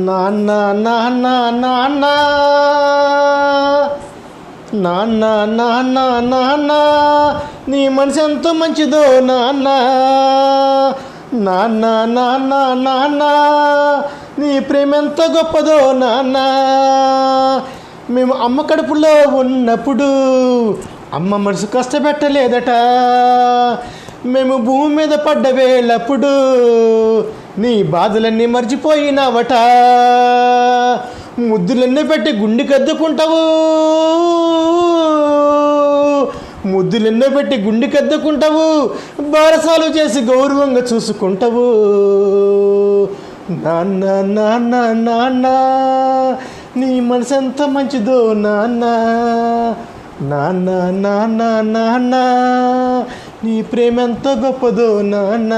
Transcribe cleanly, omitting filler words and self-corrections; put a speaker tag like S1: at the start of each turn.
S1: నాన్న నాన్న నాన్న నాన్న నాన్న నాన్న నీ మనసు ఎంతో మంచిదో నాన్న. నాన్న నాన్న నాన్న నీ ప్రేమ ఎంత గొప్పదో నాన్న. మేము అమ్మ కడుపులో ఉన్నప్పుడు అమ్మ మనసు కష్టపెట్టలేదట. మేము భూమి మీద పడ్డ వేళప్పుడు నీ బాధలన్నీ మర్చిపోయినావట. ముద్దులన్నీ పెట్టి గుండెకద్దుకుంటావు, ముద్దులెన్నో పెట్టి గుండెకద్దుకుంటావు, బారసాలు చేసి గౌరవంగా చూసుకుంటావు. నాన్న నాన్న నాన్న నీ మనసు ఎంత మంచిదో నాన్న. నాన్న నాన్న నాన్న నీ ప్రేమ ఎంత గొప్పదో నాన్న.